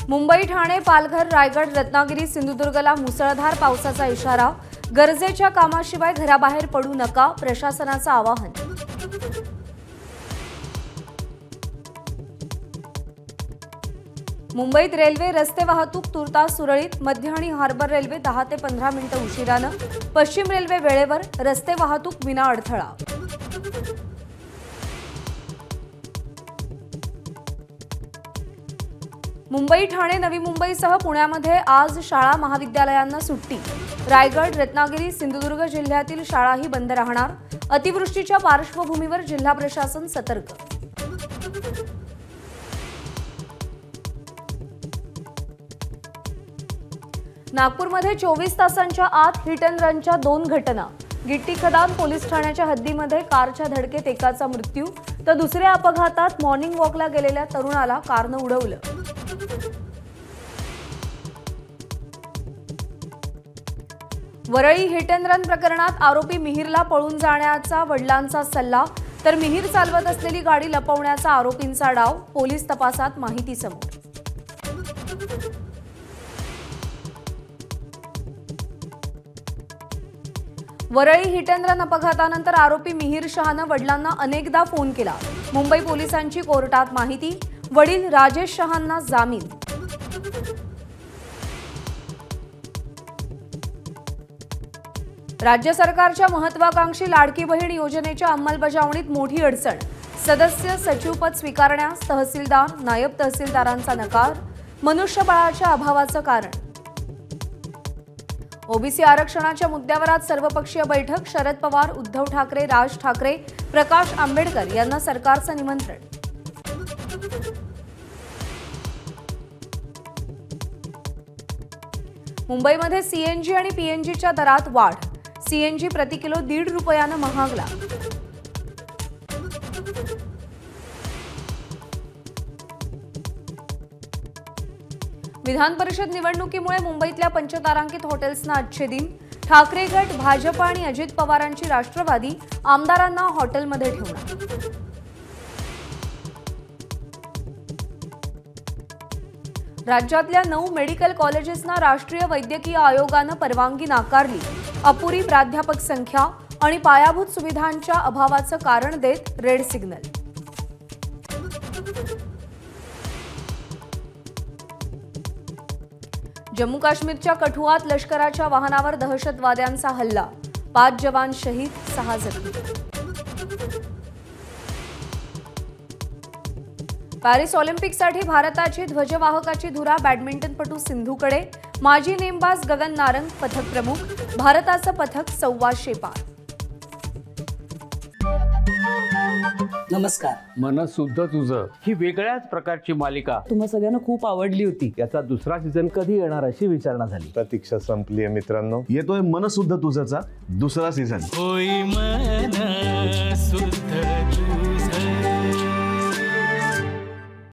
मुंबई, ठाणे, पालघर, रायगड, रत्नागिरी, सिंधुदुर्गला मुसळधार पावसाचा इशारा। गरजेच्या कामाशिवाय घराबाहेर पडू नका, प्रशासनाचं आवाहन। मुंबईत रेल्वे रस्ते वाहतूक तुर्तास सुरळीत। मध्य आणि हार्बर रेल्वे 10 ते 15 मिनिटं उशिरानं। पश्चिम रेल्वे वेळेवर, रस्ते वाहतूक विना अडथळा। मुंबई, ठाणे, नवी मुंबईसह पुण्यामध्ये आज शाळा महाविद्यालयांना सुट्टी। रायगड, रत्नागिरी, सिंधुदुर्ग जिल्ह्यातील शाळाही बंद राहणार। अतिवृष्टीच्या पार्श्वभूमीवर जिल्हा प्रशासन सतर्क। नागपूरमध्ये 24 तासांच्या आत हिट अँड रनच्या 2 घटना। गिट्टी खदान पोलीस ठाण्याच्या हद्दीमध्ये कारच्या धडकेत एकाचा मृत्यू, तर दुसऱ्या अपघातात मॉर्निंग वॉकला गेलेल्या तरुणाला कारनं उडवलं। वरळी हिट अँड रन प्रकरणात आरोपी मिहिरला पळून जाण्याचा वडिलांचा सल्ला, तर मिहिर चालवत असलेली गाडी लपवण्याचा आरोपींचा डाव। पोलीस तपासात माहिती समोर। वरळी हिट अँड रन अपघातानंतर आरोपी मिहिर शहानं वडिलांना अनेकदा फोन केला। मुंबई पोलिसांची कोर्टात माहिती, वडील राजेश शहांना जामीन। राज्य सरकारच्या महत्त्वाकांक्षी लाडकी बहीण योजनेच्या अंमलबजावणीत मोठी अडचण। सदस्य सचिवपद स्वीकारण्यास तहसीलदार, नायब तहसीलदारांचा नकार। मनुष्यबळाच्या अभावाचं कारण। ओबीसी आरक्षणाच्या मुद्द्यावर आज सर्वपक्षीय बैठक। शरद पवार, उद्धव ठाकरे, राज ठाकरे, प्रकाश आंबेडकर यांना सरकारचं निमंत्रण। मुंबईमध्ये सीएनजी आणि पीएनजीच्या दरात वाढ। सीएनजी प्रति किलो 1.5 रुपयानं महागला। विधान परिषद निवडणुकीमुळे मुंबईतल्या पंचतारांकित हॉटेल्सना अच्छे दिन। ठाकरे गट, भाजप आणि अजित पवारांची राष्ट्रवादी आमदारांना हॉटेलमध्ये ठेवणार। राज्यातल्या 9 मेडिकल कॉलेजेसना राष्ट्रीय वैद्यकीय आयोगानं परवानगी नाकारली। अपुरी प्राध्यापक संख्या आणि पायाभूत सुविधांच्या अभावाचं कारण देत रेड सिग्नल। जम्मू काश्मीरच्या कठुआत लष्कराच्या वाहनावर दहशतवाद्यांचा हल्ला। 5 जवान शहीद, 6 जखमी। पॅरिस ऑलिम्पिकसाठी भारताची ध्वजवाहकाची धुरा बॅडमिंटनपटू सिंधूकडे। माजी नेमबाज गगन नारंग पथक प्रमुख। भारताचं पथक 125 पार। नमस्कार। मन सुद्धा तुझं ही वेगळ्याच प्रकारची मालिका तुम्हा सगळ्यांना खूप आवडली होती। याचा दुसरा सीझन कधी येणार अशी विचारणा झाली। प्रतीक्षा संपली आहे मित्रांनो। येतोय मन सुद्धा तुझाचा दुसरा सीझन। होई मन सुद्धा